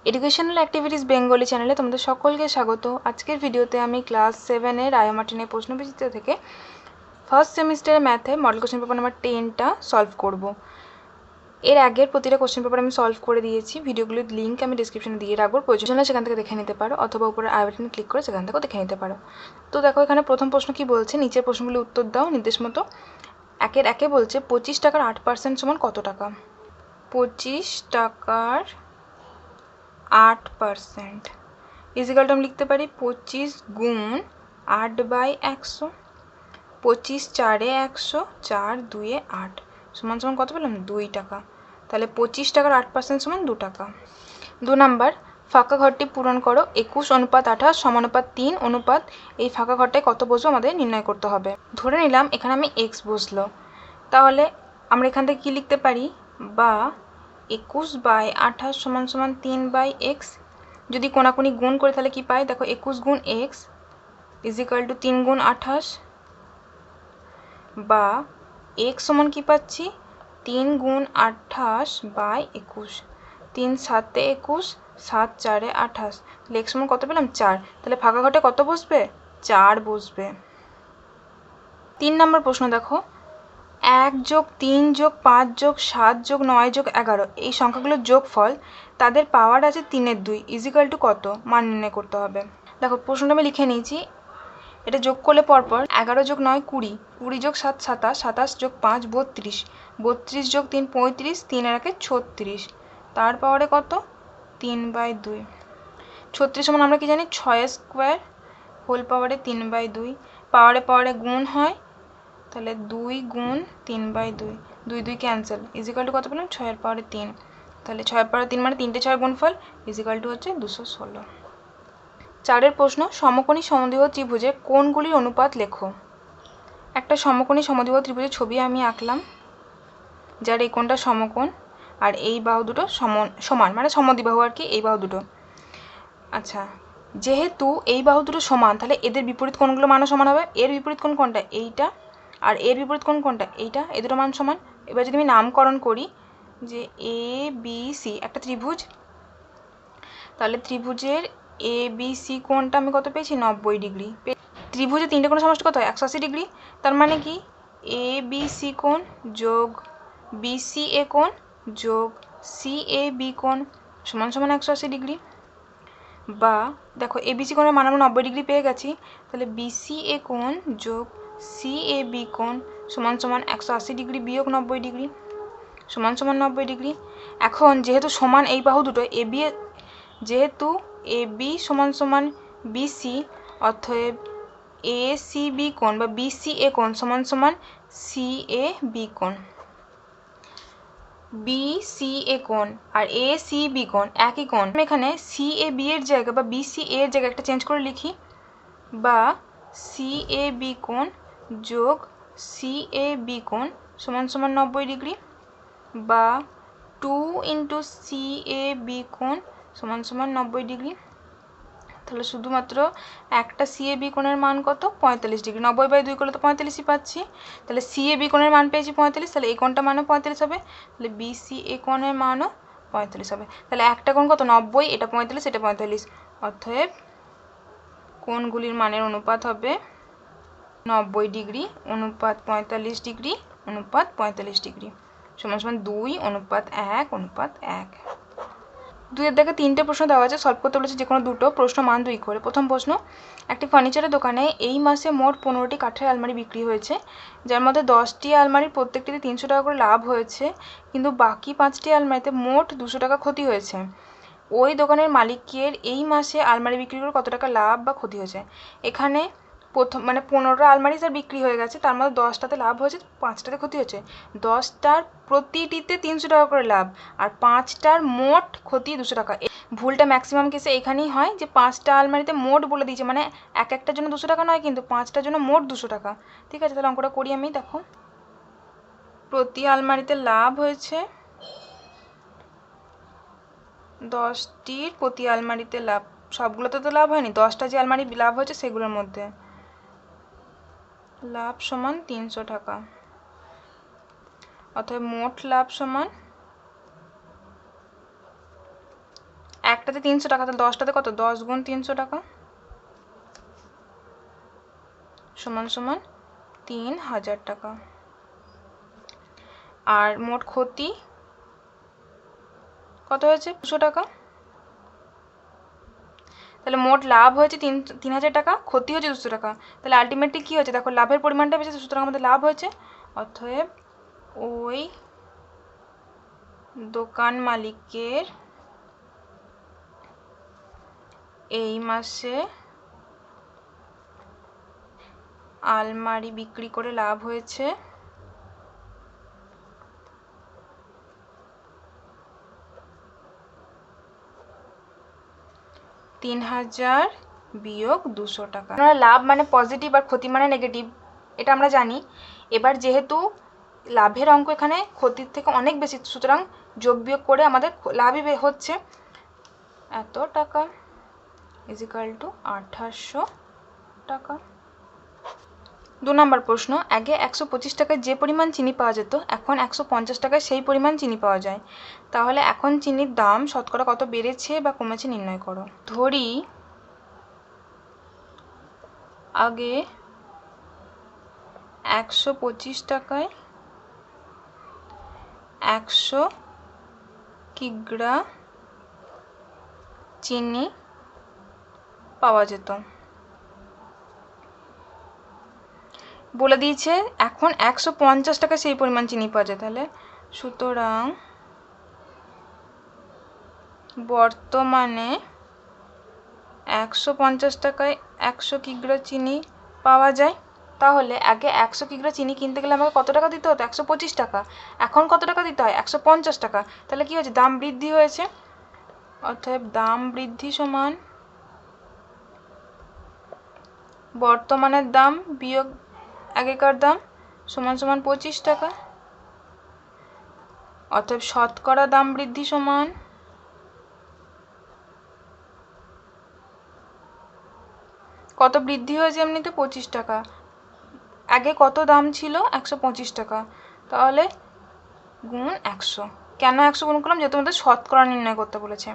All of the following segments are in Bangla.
এডুকেশনাল অ্যাক্টিভিটিস বেঙ্গলি চ্যানেলে তোমাদের সকলকে স্বাগত। আজকের ভিডিওতে আমি ক্লাস 7-এর রায়া মার্টিনের প্রশ্নবিচিত্র থেকে ফার্স্ট সেমিস্টারের ম্যাথে মডেল কোশ্চেন পেপার নাম্বার 10টা সলভ করব। এর আগের প্রতিটা কোশ্চেন পেপার আমি সলভ করে দিয়েছি। ভিডিওগুলির লিঙ্ক আমি ডিসক্রিপশনে দিয়ে রাখবো, প্রয়োজন হলে সেখান থেকে দেখে নিতে পারো, অথবা উপরে আই বাটনে ক্লিক করে সেখান থেকেও দেখে নিতে পারো। তো দেখো এখানে প্রথম প্রশ্ন কি বলছে, নিচের প্রশ্নগুলি উত্তর দাও নির্দেশ মতো। একের একে বলছে 25 টাকার 8% সমান কত টাকা? 25 টাকার 8% ইজিক্যাল টু আমি লিখতে পারি 25 গুণ 8/100, 25 4-এ 100, 4 2-এ 8 সমান সমান কত পেলাম? 2 টাকা। তাহলে 25 টাকার 8% সমান 2 টাকা। 2 নাম্বার, ফাঁকা ঘরটি পূরণ করো। 21:28 সমানুপাত 3 অনুপাত এই ফাঁকা ঘরটায় কত বসবো আমাদের নির্ণয় করতে হবে। ধরে নিলাম এখানে আমি এক্স বসলো, তাহলে আমরা এখান থেকে কী লিখতে পারি? বা 21/28 সমান সমান 3/x। যদি কোনাকুনি গুণ করে তাহলে কি পাই? দেখো 21 গুণ এক্স ইজিক্যাল টু 3 গুণ 28, বা এক্স সমান কি পাচ্ছি? 3 গুণ 28/21, 3 7-এ 21, 7 4-এ 28, তাহলে এক্স সমান কত পেলাম? 4। তাহলে ফাঁকা ঘরটা কত বসবে? 4 বসবে। 3 নম্বর প্রশ্ন দেখো, 1 + 3 + 5 + 7 + 9 + 11 এই সংখ্যাগুলোর যোগফল তাদের পাওয়ার আছে 3-এর 2 ইজিক্যাল টু কত? মান নির্ণয় করতে হবে। দেখো প্রশ্নটা আমি লিখে নিয়েছি, এটা যোগ করলে পরপর 11 + 9 20, 20 + 7 27, 27 + 5 32, 32 + 3 35, 3 আর 1 36, তার পাওয়ারে কত? 3/2। 36 সমান আমরা কি জানি? 6² হোল পাওয়ারে 3/2, পাওয়ারে পাওয়ারে গুণ হয়, তাহলে 2 গুণ 3/2, 2 2 ক্যান্সেল ইজিক্যাল টু কত পেলাম? 6-এর পাওয়ারে 3। তাহলে 6-এর পাওয়ারে 3 মানে 3টে 6 গুণফল ইজিক্যাল টু হচ্ছে 216। 4-এর প্রশ্ন, সমকোণী সমদ্বিবাহু ত্রিভুজে কোণগুলির অনুপাত লেখো। একটা সমকোণী সমদ্বিবাহু ত্রিভুজের ছবি আমি আঁকলাম, যার এই কোণটা সমকোণ আর এই বাহু দুটো সমান মানে সমদ্বিবাহু আর কি, এই বাহু দুটো। আচ্ছা, যেহেতু এই বাহু দুটো সমান, তাহলে এদের বিপরীত কোণগুলো মানও সমান হবে। এর বিপরীত কোণ কোনটা? এইটা। আর এর বিপরীত কোণ কোনটা? এইটা। এ দুটো মান সমান। এবার যদি আমি নামকরণ করি যে এ বি সি একটা ত্রিভুজ, তাহলে ত্রিভুজের এ বি সি কোণটা আমি কত পেয়েছি? 90 ডিগ্রি। ত্রিভুজের তিনটে কোণের সমষ্টি কত হয়? 180 ডিগ্রি। তার মানে কি এ বি সি কোণ যোগ বি সি এ কোণ যোগ সি এ বি কোণ সমান সমান 180 ডিগ্রি। বা দেখো এ বি সি কোণের মান আমরা 90 ডিগ্রি পেয়ে গেছি, তাহলে বি সি এ কোণ যোগ সি এ বি কোণ সমান সমান 180 ডিগ্রি বিয়োগ 90 ডিগ্রি সমান সমান 90 ডিগ্রি। এখন যেহেতু সমান এই বাহু দুটো এ বি, যেহেতু এ বি সমান সমান বি সি, অতএব এ সি বি কোণ বা বি সি এ কোণ সমান সমান সি এ বি কোণ। বি সি এ কোণ আর এ সি বি কোণ একই কোণ। এখানে সি এ বি এর জায়গা বা বি সি এর জায়গায় একটা চেঞ্জ করে লিখি, বা সি এ বি কোণ যোগ সি এ বি কোণ সমান সমান 90 ডিগ্রি, বা 2 × সি এ বি কোণ সমান সমান 90 ডিগ্রি। তাহলে শুধুমাত্র একটা সি এ বি কোণের মান কত? 45 ডিগ্রি। 90/2 করলে তো 45ই পাচ্ছি, তাহলে সি এ বি কোণের মান পেয়েছি 45, তাহলে এই কোণটা মানও 45 হবে, তাহলে বি সি এ কোণের মানও 45 হবে। তাহলে একটা কোণ কত? 90, এটা 45, এটা 45, অতএব কোণগুলির মানের অনুপাত হবে 90 ডিগ্রি অনুপাত 45 ডিগ্রি অনুপাত 45 ডিগ্রি সমান সমান 2:1:1। 2-এর দাগে 3টে প্রশ্ন দেওয়া আছে, সলভ করতে বলেছে যে কোনো দুটো প্রশ্ন মান 2 করে। প্রথম প্রশ্ন, একটি ফার্নিচারের দোকানে এই মাসে মোট 15টি কাঠের আলমারি বিক্রি হয়েছে, যার মধ্যে 10টি আলমারির প্রত্যেকটিতে 300 টাকা করে লাভ হয়েছে, কিন্তু বাকি 5টি আলমারিতে মোট 200 টাকা ক্ষতি হয়েছে। ওই দোকানের মালিকের এই মাসে আলমারি বিক্রি করে কত টাকা লাভ বা ক্ষতি হয়েছে? এখানে প্রথম মানে 15টা আলমারি যার বিক্রি হয়ে গেছে, তার মধ্যে 10টাতে লাভ হয়েছে, 5টাতে ক্ষতি হয়েছে। 10টার প্রতিটিতে 300 টাকা করে লাভ, আর 5টার মোট ক্ষতি 200 টাকা। ভুলটা ম্যাক্সিমাম কেসে এখানেই হয় যে 5টা আলমারিতে মোট বলে দিয়েছে, মানে এক একটার জন্য 200 টাকা নয়, কিন্তু 5টার জন্য মোট 200 টাকা। ঠিক আছে, তাহলে অঙ্কটা করি আমি। দেখো প্রতি আলমারিতে লাভ হয়েছে 10টির প্রতি আলমারিতে লাভ, সবগুলোতে তো লাভ হয়নি, 10টা যে আলমারি লাভ হয়েছে সেগুলোর মধ্যে লাভ সমান 300 টাকা, অতএব মোট লাভ সমান একটাতে 300 টাকা, তাহলে 10টাতে কত? 10 গুণ 300 টাকা সমান সমান 3000 টাকা। আর মোট ক্ষতি কত হয়েছে? 200 টাকা। তাহলে মোট লাভ হয়েছে 3000 টাকা, ক্ষতি হয়েছে 200 টাকা। তাহলে আলটিমেটলি কী হয়েছে? দেখো লাভের পরিমাণটা বেশি, সুতরাং আমাদের লাভ হয়েছে। অতএব ওই দোকান মালিকের এই মাসে আলমারি বিক্রি করে লাভ হয়েছে 3000 বিয়োগ 200 টাকা। লাভ মানে পজিটিভ আর ক্ষতি মানে নেগেটিভ, এটা আমরা জানি। এবার যেহেতু লাভের অঙ্ক এখানে ক্ষতির থেকে অনেক বেশি, সুতরাং যোগ বিয়োগ করে আমাদের লাভই হচ্ছে। এত টাকা ইজিক্যাল টু 2800 টাকা। 2 নম্বর প্রশ্ন, আগে 125 টাকায় যে পরিমাণ চিনি পাওয়া যেত, এখন 150 টাকায় সেই পরিমাণ চিনি পাওয়া যায়। তাহলে এখন চিনির দাম শতকরা কত বেড়েছে বা কমেছে নির্ণয় করো। ধরি আগে 125 টাকায় 100 কিগ্রা চিনি পাওয়া যেত। বলে দিয়েছে এখন 150 টাকায় সেই পরিমাণ চিনি পাওয়া যায়। তাহলে সুতরাং বর্তমানে 150 টাকায় 100 কিগ্রা চিনি পাওয়া যায়। তাহলে আগে 100 কিগ্রা চিনি কিনতে গেলে আমাকে কত টাকা দিতে হতো? 125 টাকা। এখন কত টাকা দিতে হয়? 150 টাকা। তাহলে কি হয়েছে? দাম বৃদ্ধি হয়েছে। অতএব দাম বৃদ্ধি সমান বর্তমানের দাম বিয়োগ আগেকার দাম সমান সমান 25 টাকা। অতএব শতকরা দাম বৃদ্ধি সমান কত বৃদ্ধি হয়েছে? এমনিতে 25 টাকা। আগে কত দাম ছিল? 125 টাকা। তাহলে গুণ 100। কেন 100 গুণ করলাম? যেহেতু আমাদের শতকরা নির্ণয় করতে বলেছে।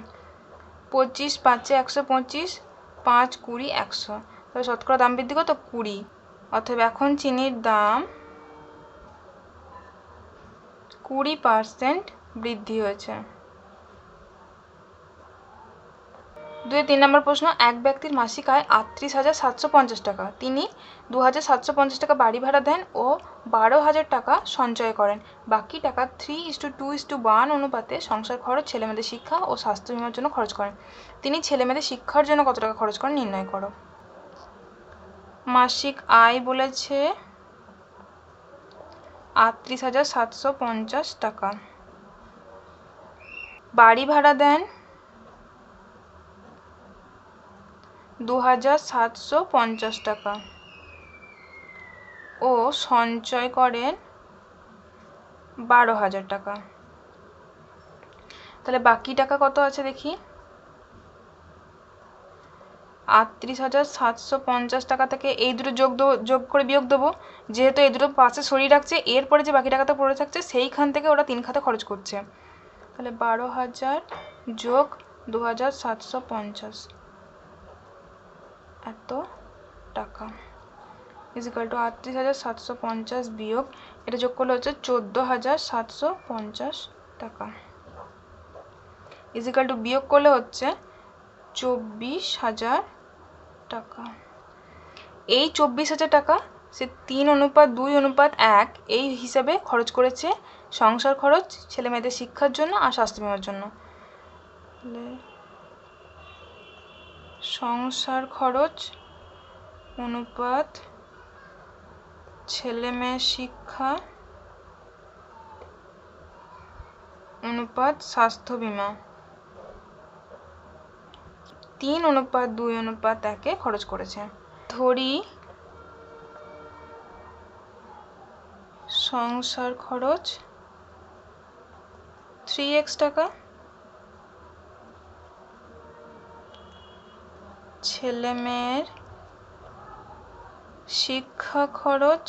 25 5 125, 5 20 100। তাহলে শতকরা দাম বৃদ্ধি কত? 20। অতএব এখন চিনির দাম 20% বৃদ্ধি হয়েছে। 2-3 নম্বর প্রশ্ন, এক ব্যক্তির মাসিক আয় 38,750 টাকা। তিনি 2,750 টাকা বাড়ি ভাড়া দেন ও 12,000 টাকা সঞ্চয় করেন। বাকি টাকা 3:2:1 অনুপাতে সংসার খরচ, ছেলেমেয়েদের শিক্ষা ও স্বাস্থ্য বীমার জন্য খরচ করেন। তিনি ছেলেমেয়েদের শিক্ষার জন্য কত টাকা খরচ করেন নির্ণয় করো। মাসিক আয় বলেছে 38,750 টাকা। বাড়ি ভাড়া দেন 2,750 টাকা ও সঞ্চয় করেন 12,000 টাকা। তাহলে বাকি টাকা কত আছে দেখি। 38,750 টাকা থেকে এই দুটো যোগ করে বিয়োগ দেবো। যেহেতু এই দুটো পাশে সরিয়ে রাখছে, এরপরে যে বাকি টাকাটা পড়ে থাকছে সেইখান থেকে ওরা 3 খাতে খরচ করছে। তাহলে 12,000 যোগ 2,750 এত টাকা ইজিক্যাল টু 38,750 বিয়োগ এটা যোগ করলে হচ্ছে 14,750 টাকা ইজিক্যাল টু বিয়োগ করলে হচ্ছে 24,000 টাকা। এই 24,000 টাকা সে 3:2:1 এই হিসাবে খরচ করেছে সংসার খরচ, ছেলেমেয়েদের শিক্ষার জন্য আর স্বাস্থ্য বীমার জন্য। সংসার খরচ অনুপাত ছেলেমেয়ের শিক্ষা অনুপাত স্বাস্থ্য বীমা 3:2:1 খরচ করেছে। ধরি সংসার খরচ 3x টাকা, ছেলেমেয়ের শিক্ষা খরচ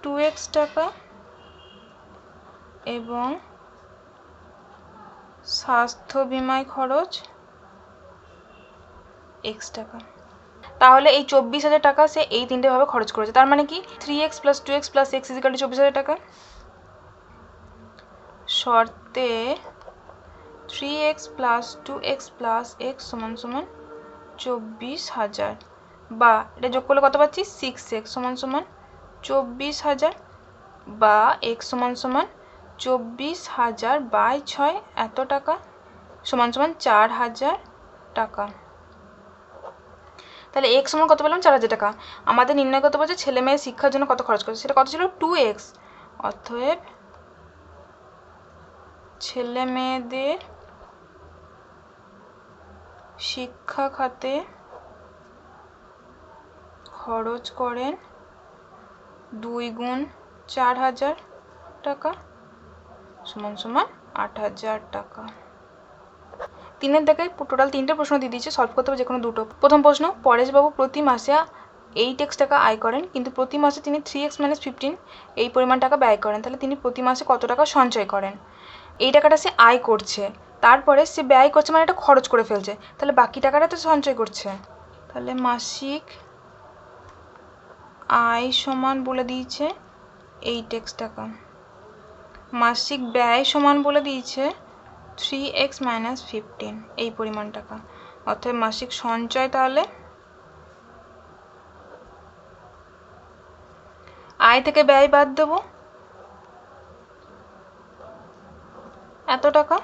2x টাকা এবং স্বাস্থ্য বীমায় খরচ এক্স টাকা। তাহলে এই 24,000 টাকা সে এই তিনটেভাবে খরচ করেছে। তার মানে কি 3x + 2x + x = 24,000 টাকা। শর্তে 3x + 2x + x = 24,000, বা এটা যোগ করলে কত পাচ্ছি 6x = 24,000, বা x = 24,000/6 এত টাকা = 4,000 টাকা। তাহলে x সমান কত পেলাম 4,000 টাকা। আমাদের নির্ণয় করতে বলছে ছেলে মেয়ের শিক্ষার জন্য কত খরচ করেছে, সেটা কত ছিল 2x। অতএব ছেলে মেয়েদের শিক্ষা খাতে খরচ করেন 2 × 4,000 টাকা = 8,000 টাকা। 3-এর দেখায় টোটাল 3টে প্রশ্ন দিয়ে দিয়েছে, সলভ করতে হবে যে কোনো দুটো। প্রথম প্রশ্ন, পরেশবাবু প্রতি মাসে 8x টাকা আয় করেন, কিন্তু প্রতি মাসে তিনি 3x - 15 এই পরিমাণ টাকা ব্যয় করেন। তাহলে তিনি প্রতি মাসে কত টাকা সঞ্চয় করেন? এই টাকাটা সে আয় করছে, তারপরে সে ব্যয় করছে মানে এটা খরচ করে ফেলছে, তাহলে বাকি টাকাটা তো সঞ্চয় করছে। তাহলে মাসিক আয় সমান বলে দিয়েছে 8x টাকা, মাসিক ব্যয় সমান বলে দিয়েছে 3x - 15 এই পরিমাণ টাকা। অর্থাৎ মাসিক সঞ্চয় তাহলে আয় থেকে ব্যয় বাদ দেব এত টাকা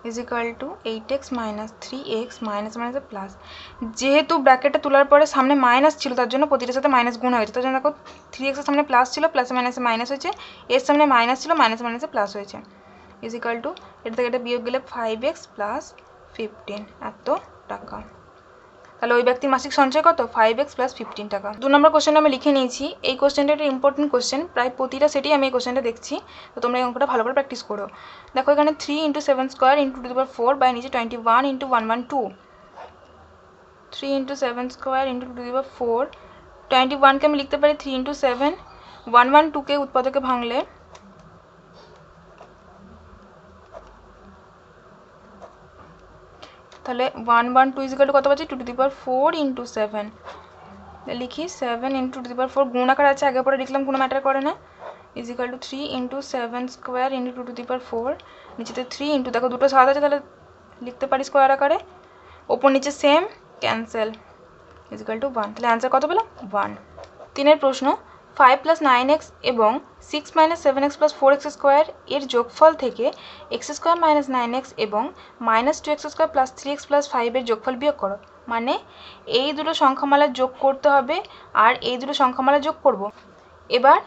= 8x - 3x - প্লাস, যেহেতু ব্র্যাকেটে তোলার পরে সামনে মাইনাস ছিল তার জন্য প্রতিটার সাথে মাইনাস গুণ হয়েছে। তার জন্য দেখো 3x এর সামনে প্লাস ছিল, প্লাসে মাইনাসে মাইনাস হয়েছে, এর সামনে মাইনাস ছিল, মাইনাসে মাইনাসে প্লাস হয়েছে, এটা থেকে এটা বিয়োগ গেলে 5x + 15 এত টাকা। তাহলে ওই ব্যক্তির মাসিক সঞ্চয় কত 5x + 15 টাকা। 2 নম্বর কোশ্চেনটা আমি লিখে নিয়েছি। এই কোশ্চেনটা একটা ইম্পর্টেন্ট কোশ্চেন, প্রায় প্রতিটা সেটেই আমি এই কোশ্চেনটা দেখছি, তো তোমরা এই অঙ্কটা ভালো করে প্র্যাকটিস করো। দেখো এখানে 3 × 7² × 4 বাই নিচে 21 × 112, 3 × 7² × 4, 21কে আমি লিখতে পারি 3 × 7, 112কে উৎপাদকে ভাঙলে তাহলে 112 কত পাচ্ছি 2 × 4 × 7, লিখি 7 × 2 × 4 গুণ আকার আছে, আগে পরে লিখলাম কোনো ম্যাটার করে না, = 3 × 7² × 2 × 4, নিচেতে 3 × দেখো দুটো 7 আছে তাহলে লিখতে পারি স্কোয়ার আকারে, ওপর নিচে সেম ক্যান্সেল, = 1। তাহলে অ্যান্সার কত পেলাম 1। 3-এর প্রশ্ন, 5 + 9x এবং 6 - 7x + 4x² এর যোগফল থেকে x² - 9x এবং -2x² + 3x + 5 এর যোগফল বিয়োগ করো। মানে এই দুটো সংখ্যামালার যোগ করতে হবে আর এই দুটো সংখ্যামালা যোগ করব। এবার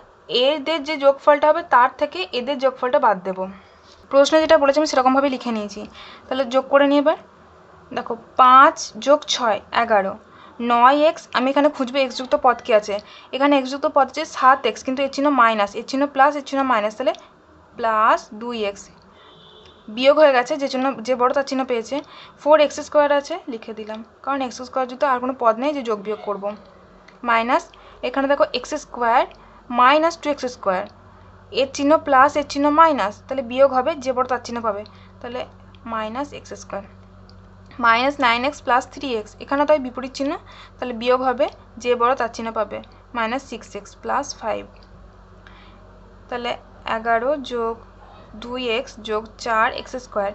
এদের যে যোগফলটা হবে তার থেকে এদের যোগফলটা বাদ দেব। প্রশ্ন যেটা বলেছি আমি সেরকমভাবে লিখে নিয়েছি, তাহলে যোগ করে নিই। এবার দেখো 5 + 6 11, 9x, আমি এখানে খুঁজবো x যুক্ত পদ কি আছে, এখানে x যুক্ত পদ আছে 7x, কিন্তু এর চিহ্ন মাইনাস, এর চিহ্ন প্লাস, এর চিহ্ন মাইনাস, তাহলে +2x, বিয়োগ হয়ে গেছে যে বড় তার চিহ্ন পেয়েছে। 4x² আছে, লিখে দিলাম, কারণ x² যুক্ত আর কোনো পদ নেই যে যোগ বিয়োগ করব, মাইনাস এখানে দেখো x² - 2x², এর চিহ্ন প্লাস, এর চিহ্ন মাইনাস, তাহলে বিয়োগ হবে যে বড় তার চিহ্ন পাবে, তাহলে -x², -9x + 3x, এখানে তাই বিপরীত চিহ্ন, তাহলে বিয়োগ হবে যে বড় তার চিহ্ন পাবে, -6x + 5, তাহলে 11 + 2x + 4x²।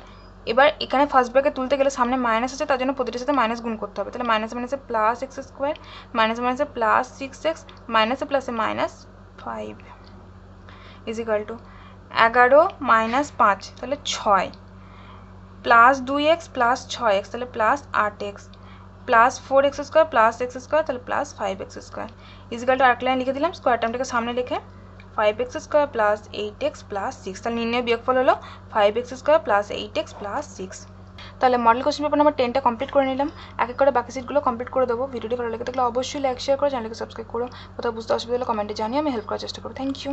এবার এখানে ফার্স্ট ব্র্যাকেট তুলতে গেলে সামনে মাইনাস আছে, তার জন্য প্রতিটার সাথে মাইনাস গুণ করতে হবে, তাহলে মাইনাসে মাইনাসে +x², মাইনাসে মাইনাসে +6x, মাইনাসে প্লাসে -5, = 11 - 5, তাহলে 6, +2x + 6x, তাহলে +8x, +4x² + x², তাহলে +5x², আরেক লাইন লিখে দিলাম, স্কোয়ার টার্মটাকে সামনে লিখে 5x² + 8x + 6, তাহলে নির্ণয় বিয়োগফল হলো 5x² + 8x + 6। তাহলে মডেল কোশ্চেন পেপার নাম্বার 10টা কমপ্লিট করে নিলাম, এক এক করে বাকি সিটগুলো কমপ্লিট করে দেবো। ভিডিওটি ভালো লেগে থাকলে অবশ্যই লাইক শেয়ার করে চ্যানেলকে সাবস্ক্রাইব করো। কোথাও বুঝতে অসুবিধা হলে কমেন্টে জানিয়ে আমি হেল্প করার চেষ্টা করব। Thank you.